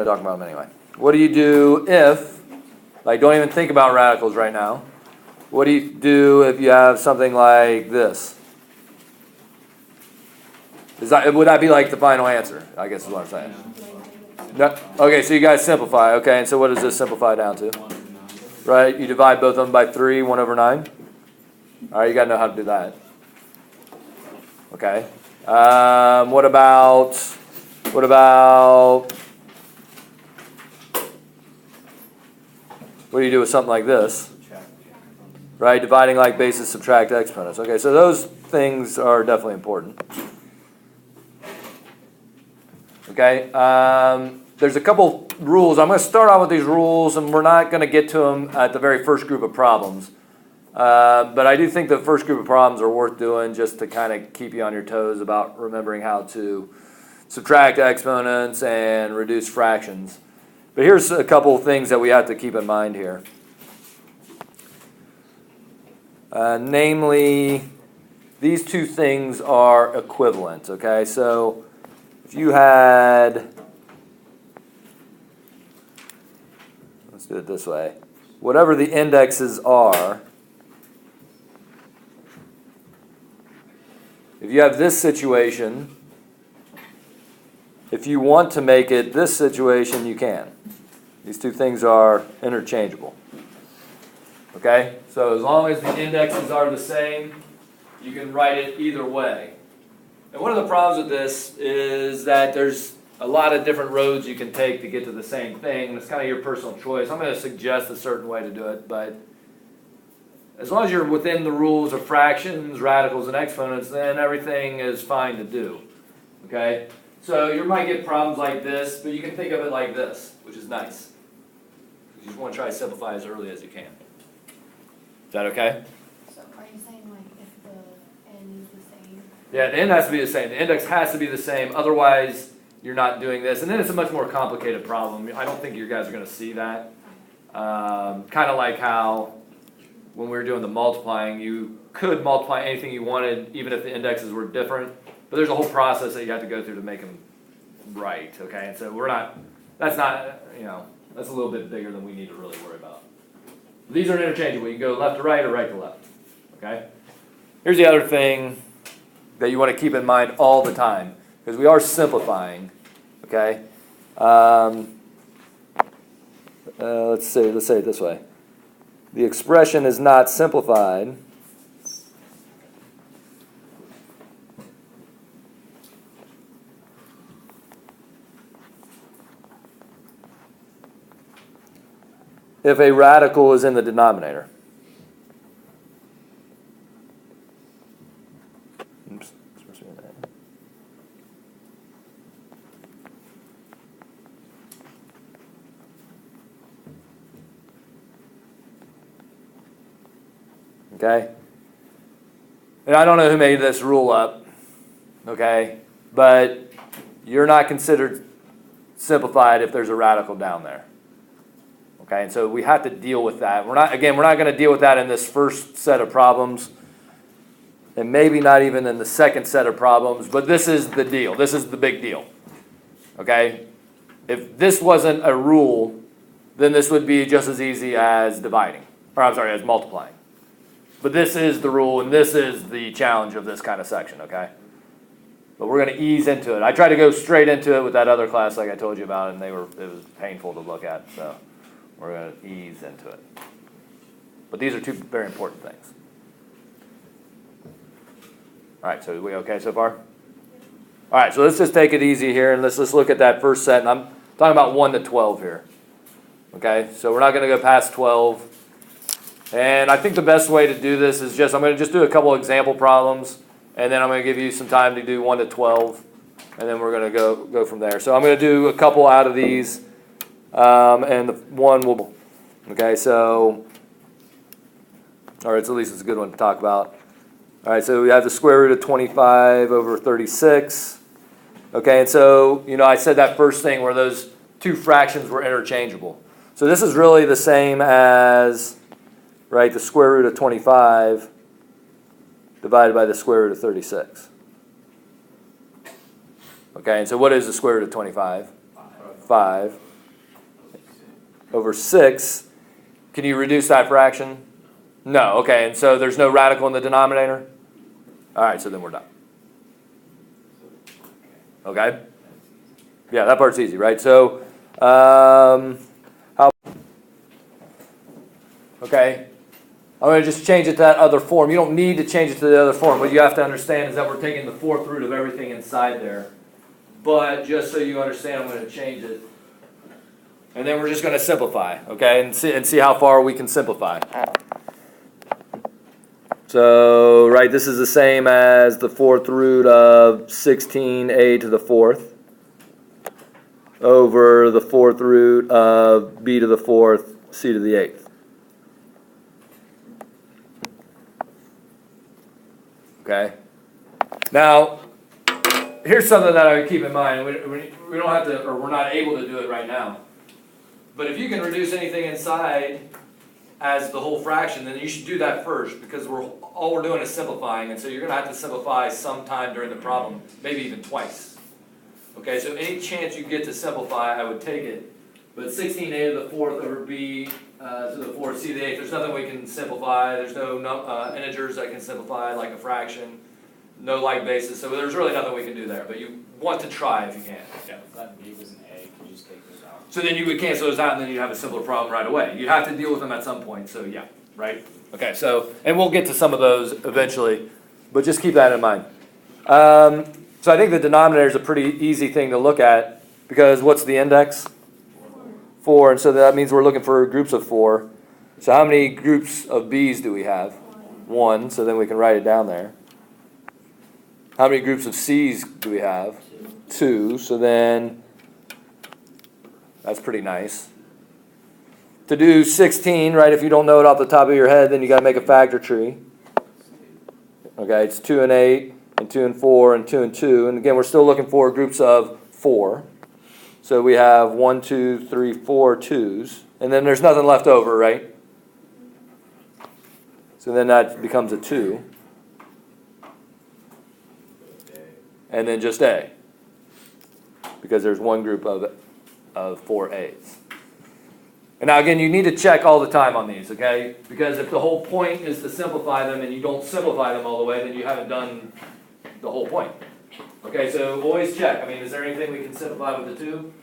talk about them anyway. What do you do if, like, don't even think about radicals right now. What do you do if you have something like this? Would that be like the final answer, I guess is what I'm saying. No, okay, so you guys simplify. Okay, and so what does this simplify down to? Right, you divide both of them by 3, 1 over 9. All right, you got to know how to do that. Okay. What about, what do you do with something like this? Right, dividing like bases, subtract exponents. Okay, so those things are definitely important. Okay, there's a couple rules. I'm going to start out with these rules, and we're not going to get to them at the very first group of problems. But I do think the first group of problems are worth doing just to kind of keep you on your toes about remembering how to subtract exponents and reduce fractions. But here's a couple of things that we have to keep in mind here. Namely, these two things are equivalent. Okay, so if you had, let's do it this way, whatever the indexes are, if you have this situation, if you want to make it this situation, you can. These two things are interchangeable. Okay? So as long as the indexes are the same, you can write it either way. And one of the problems with this is that there's a lot of different roads you can take to get to the same thing. It's kind of your personal choice. I'm going to suggest a certain way to do it, but as long as you're within the rules of fractions, radicals, and exponents, then everything is fine to do. Okay? So you might get problems like this, but you can think of it like this, which is nice. You just want to try to simplify as early as you can. Is that okay? So are you saying like if the n is the same? Yeah, the n has to be the same. The index has to be the same. Otherwise, you're not doing this. And then it's a much more complicated problem. I don't think you guys are going to see that. Kind of like how when we were doing the multiplying, you could multiply anything you wanted, even if the indexes were different. But there's a whole process that you have to go through to make them right. Okay, and so that's a little bit bigger than we need to really worry about. These are interchangeable. You can go left to right or right to left. Okay? Here's the other thing that you want to keep in mind all the time, because we are simplifying. Okay? Let's say it this way. The expression is not simplified if a radical is in the denominator. Oops. Okay? And I don't know who made this rule up, okay? But you're not considered simplified if there's a radical down there. Okay, and so we have to deal with that. We're not going to deal with that in this first set of problems, and maybe not even in the second set of problems, but this is the deal. This is the big deal. Okay? If this wasn't a rule, then this would be just as easy as dividing, as multiplying. But this is the rule, and this is the challenge of this kind of section, okay? But we're going to ease into it. I tried to go straight into it with that other class like I told you about, and it was painful to look at, so we're going to ease into it. But these are two very important things. All right, so are we okay so far? All right, so let's just take it easy here, and let's look at that first set. And I'm talking about 1 to 12 here. Okay, so we're not going to go past 12. And I think the best way to do this is I'm going to just do a couple example problems, and then I'm going to give you some time to do 1 to 12, and then we're going to go from there. So I'm going to do a couple out of these. And the one will, okay, so, all right, so at least it's a good one to talk about. All right, so we have the square root of 25 over 36. Okay, and so, I said that first thing where those two fractions were interchangeable. So this is really the same as, right, the square root of 25 divided by the square root of 36. Okay, and so what is the square root of 25? 5. over 6, can you reduce that fraction? No. Okay, and so there's no radical in the denominator? All right, so then we're done. Okay? Yeah, that part's easy, right? So, okay, I'm going to just change it to that other form. You don't need to change it to the other form. What you have to understand is that we're taking the 4th root of everything inside there. But just so you understand, I'm going to change it. And then we're just going to simplify, okay, and see how far we can simplify. So, right, this is the same as the 4th root of 16a to the 4th over the 4th root of b to the 4th, c to the 8th. Okay. Now, here's something that I would keep in mind. We don't have to, or we're not able to do it right now. But if you can reduce anything inside as the whole fraction, then you should do that first, because all we're doing is simplifying, and so you're going to have to simplify sometime during the problem, maybe even twice. Okay, so any chance you get to simplify, I would take it. But 16a to the 4th over b to the 4th, c to the 8th, there's nothing we can simplify. There's no integers that can simplify, like a fraction. No like basis, so there's really nothing we can do there. But you want to try if you can. Yeah, if that b was an a, could you just take those out? So then you would cancel those out, and then you'd have a simpler problem right away. You'd have to deal with them at some point, so yeah, right? Okay, so, and we'll get to some of those eventually, but just keep that in mind. So I think the denominator is a pretty easy thing to look at, because what's the index? 4, and so that means we're looking for groups of 4. So how many groups of b's do we have? 1, so then we can write it down there. How many groups of c's do we have? 2, so then that's pretty nice. To do 16, right, if you don't know it off the top of your head, then you got to make a factor tree. Okay, it's 2 and 8, and 2 and 4, and 2 and 2. And again, we're still looking for groups of 4. So we have 1, 2, 3, 4 2s. And then there's nothing left over, right? So then that becomes a 2. And then just A. Because there's one group of 4 A's. And now again, you need to check all the time on these, okay? Because if the whole point is to simplify them and you don't simplify them all the way, then you haven't done the whole point. Okay, so always check. I mean, is there anything we can simplify with the 2?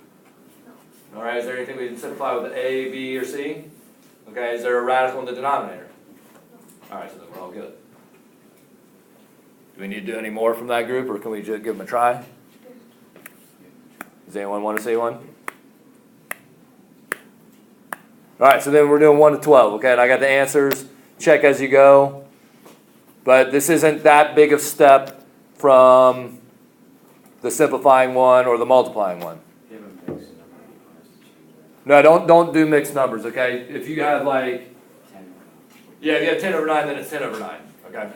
All right, is there anything we can simplify with the A, B, or C? Okay, is there a radical in the denominator? All right, so then we're all good. Do we need to do any more from that group, or can we just give them a try? Does anyone want to say one? All right, so then we're doing 1 to 12, okay? And I got the answers. Check as you go. But this isn't that big of a step from the simplifying one or the multiplying one. No, don't do mixed numbers, okay? If you have like, 10. yeah, if you have 10 over 9, then it's 10 over 9, okay?